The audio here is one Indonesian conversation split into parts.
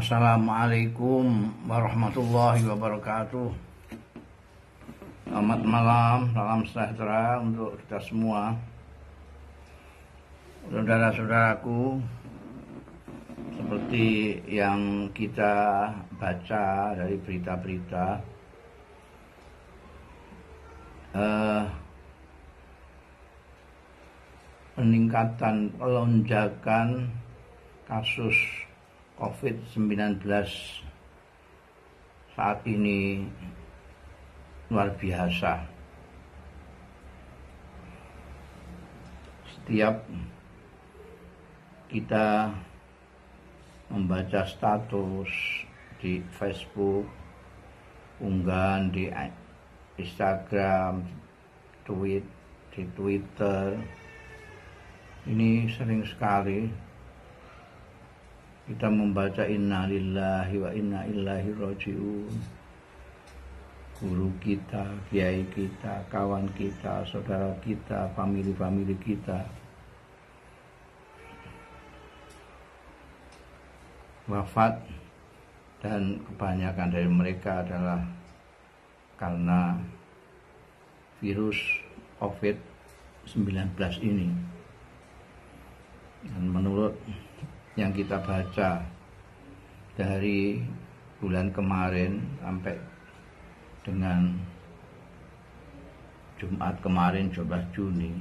Assalamualaikum warahmatullahi wabarakatuh. Selamat malam, salam sejahtera untuk kita semua. Saudara-saudaraku, seperti yang kita baca dari berita-berita, peningkatan lonjakan kasus COVID-19 saat ini luar biasa. Setiap kita membaca status di Facebook, unggahan di Instagram, di Twitter, ini sering sekali kita membaca inna lillahi wa inna ilaihi raji'un. Guru kita, kiai kita, kawan kita, saudara kita, famili kita wafat, dan kebanyakan dari mereka adalah karena virus COVID-19 ini. Dan menurut yang kita baca dari bulan kemarin sampai dengan Jumat kemarin 12 Juni,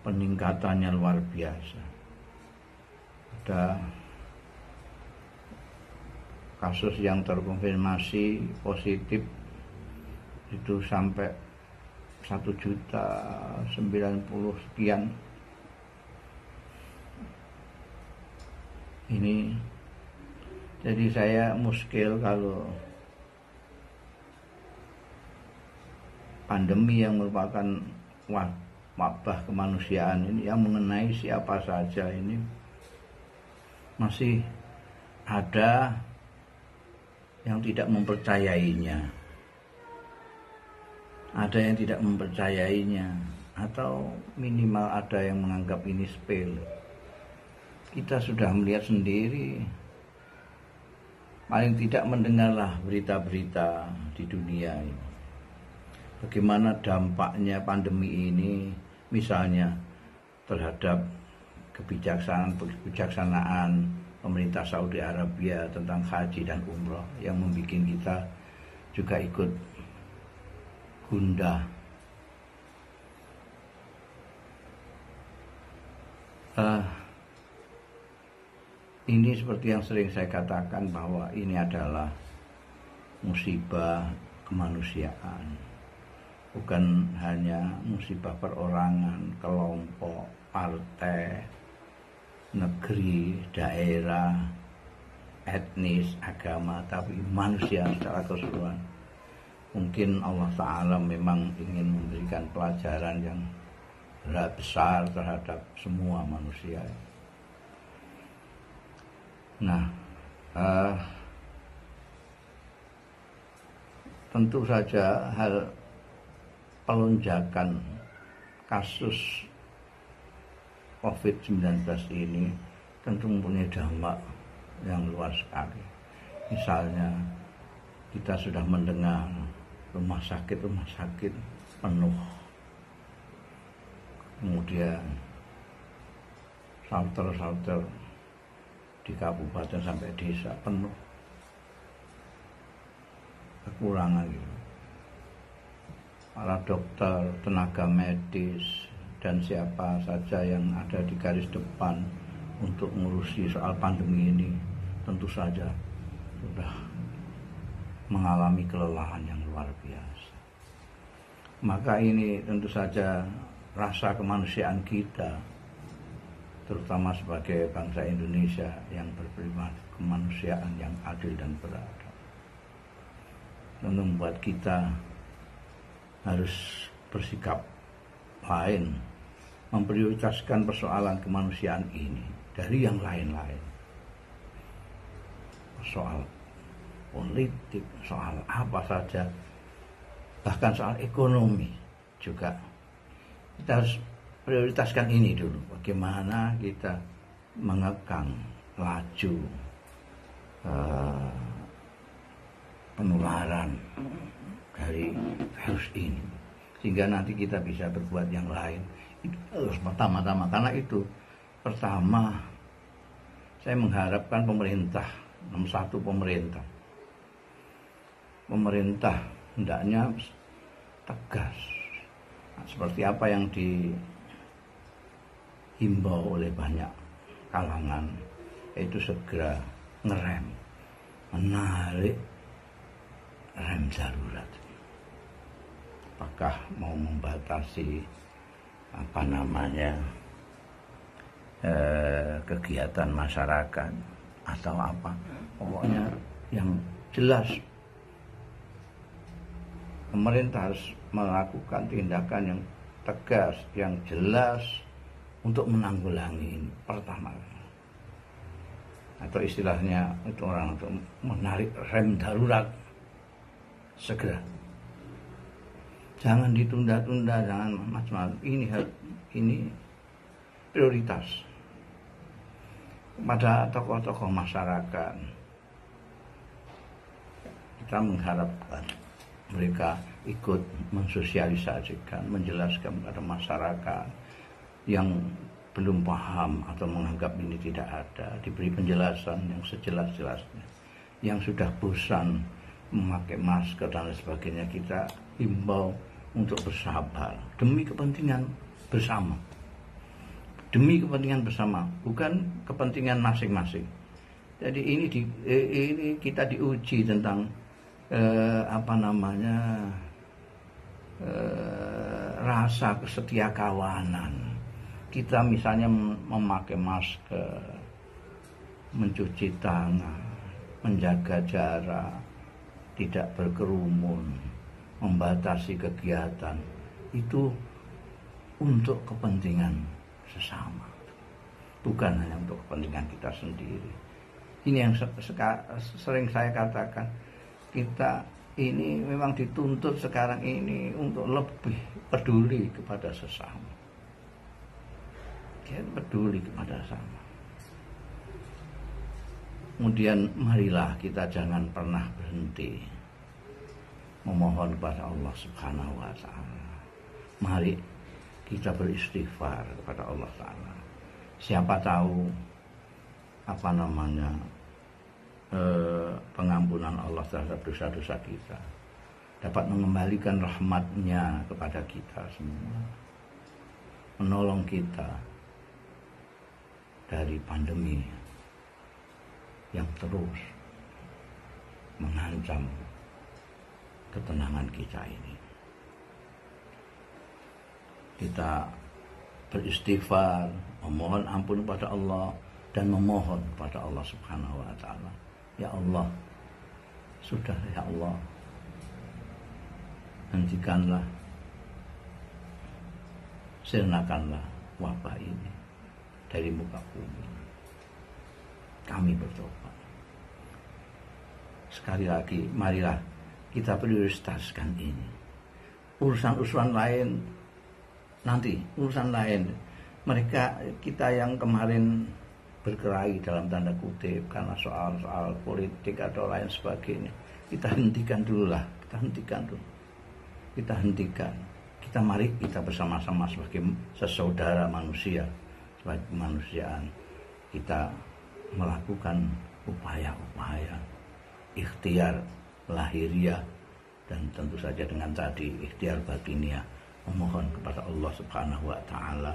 peningkatannya luar biasa. Ada kasus yang terkonfirmasi positif itu sampai 1.090 sekian. Ini jadi saya muskil kalau pandemi yang merupakan wabah kemanusiaan ini yang mengenai siapa saja ini masih ada yang tidak mempercayainya, ada yang tidak mempercayainya, atau minimal ada yang menganggap ini sepele. Kita sudah melihat sendiri, paling tidak mendengarlah berita-berita di dunia ini, bagaimana dampaknya pandemi ini, misalnya terhadap kebijaksanaan pemerintah Saudi Arabia tentang haji dan umroh yang membuat kita juga ikut gundah. Ini seperti yang sering saya katakan bahwa ini adalah musibah kemanusiaan, bukan hanya musibah perorangan, kelompok, partai, negeri, daerah, etnis, agama, tapi manusia secara keseluruhan. Mungkin Allah Ta'ala memang ingin memberikan pelajaran yang besar terhadap semua manusia. Nah, tentu saja hal pelonjakan kasus COVID-19 ini tentu mempunyai dampak yang luas sekali. Misalnya kita sudah mendengar rumah sakit penuh, kemudian shelter di kabupaten sampai desa penuh, kekurangan gitu. Para dokter, tenaga medis, dan siapa saja yang ada di garis depan untuk mengurusi soal pandemi ini tentu saja sudah mengalami kelelahan yang luar biasa. Maka ini tentu saja rasa kemanusiaan kita, terutama sebagai bangsa Indonesia yang berprimat kemanusiaan yang adil dan beradab, membuat kita harus bersikap lain, memprioritaskan persoalan kemanusiaan ini dari yang lain-lain. Soal politik, soal apa saja, bahkan soal ekonomi juga kita harus prioritaskan ini dulu. Bagaimana kita mengekang laju penularan dari virus ini, sehingga nanti kita bisa berbuat yang lain. Itu harus pertama-tama, karena itu pertama saya mengharapkan pemerintah, nomor satu pemerintah hendaknya tegas, seperti apa yang dihimbau oleh banyak kalangan, yaitu segera ngerem, menarik rem darurat. Apakah mau membatasi kegiatan masyarakat atau apa, pokoknya yang jelas pemerintah harus melakukan tindakan yang tegas, yang jelas untuk menanggulangi ini pertama, atau istilahnya itu orang untuk menarik rem darurat segera. Jangan ditunda-tunda, jangan macam-macam. Ini prioritas pada tokoh-tokoh masyarakat. Kita mengharapkan mereka ikut mensosialisasikan, menjelaskan kepada masyarakat yang belum paham atau menganggap ini tidak ada, diberi penjelasan yang sejelas-jelasnya. Yang sudah bosan memakai masker dan lain sebagainya, kita himbau untuk bersabar demi kepentingan bersama. Demi kepentingan bersama, bukan kepentingan masing-masing. Jadi ini kita diuji tentang rasa kesetiakawanan. Kita misalnya memakai masker, mencuci tangan, menjaga jarak, tidak berkerumun, membatasi kegiatan, itu untuk kepentingan sesama, bukan hanya untuk kepentingan kita sendiri. Ini yang sering saya katakan, kita ini memang dituntut sekarang ini untuk lebih peduli kepada sesama. Kita peduli kepada sesama. Kemudian marilah kita jangan pernah berhenti memohon kepada Allah Subhanahu wa Ta'ala. Mari kita beristighfar kepada Allah Ta'ala. Siapa tahu pengampunan Allah terhadap dosa-dosa kita dapat mengembalikan rahmat-Nya kepada kita semua, menolong kita dari pandemi yang terus mengancam ketenangan kita ini. Kita beristighfar, memohon ampun kepada Allah, dan memohon kepada Allah Subhanahu wa Ta'ala. Ya Allah, sudah ya Allah, hentikanlah, sirnakanlah wabah ini dari muka bumi. Kami bertobat. Sekali lagi, marilah kita prioritaskan ini. Urusan-urusan lain nanti, urusan lain. Kita yang kemarin berkelahi dalam tanda kutip karena soal-soal politik atau lain sebagainya, kita hentikan dulu lah. Kita hentikan. Mari kita bersama-sama sebagai sesaudara manusia, sebagai kemanusiaan, kita melakukan upaya-upaya ikhtiar lahiriah dan tentu saja dengan tadi ikhtiar batiniah, memohon kepada Allah Subhanahu wa Ta'ala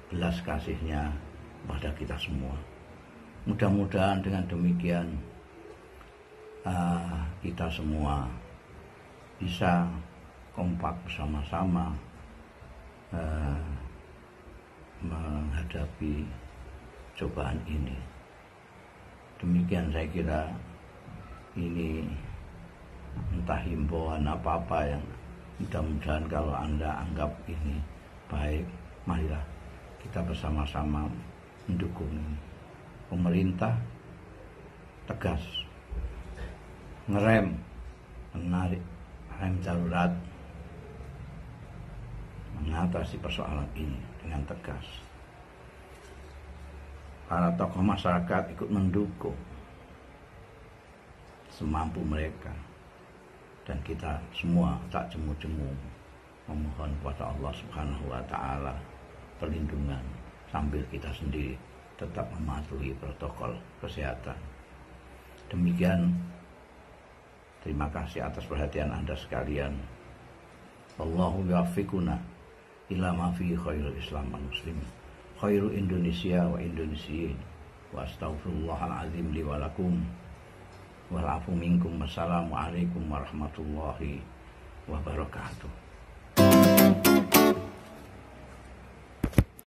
belas kasih-Nya kepada kita semua. Mudah-mudahan dengan demikian kita semua bisa kompak bersama-sama menghadapi cobaan ini. Demikian saya kira, ini entah himbauan apa-apa yang mudah-mudahan kalau Anda anggap ini baik, marilah kita bersama-sama mendukung pemerintah tegas ngerem, menarik rem darurat, mengatasi persoalan ini dengan tegas. Para tokoh masyarakat ikut mendukung semampu mereka. Dan kita semua tak jemu-jemu memohon kepada Allah Subhanahu wa taala perlindungan sambil kita sendiri tetap mematuhi protokol kesehatan. Demikian, terima kasih atas perhatian Anda sekalian. Wallahu yuwaffiquna ila ma fi khairul Islam wal muslimin, khairu Indonesia wa Indonesiin. Wa astaghfirullahal azim li wa lakum wal afu minkum. Wassalamualaikum warahmatullahi wabarakatuh.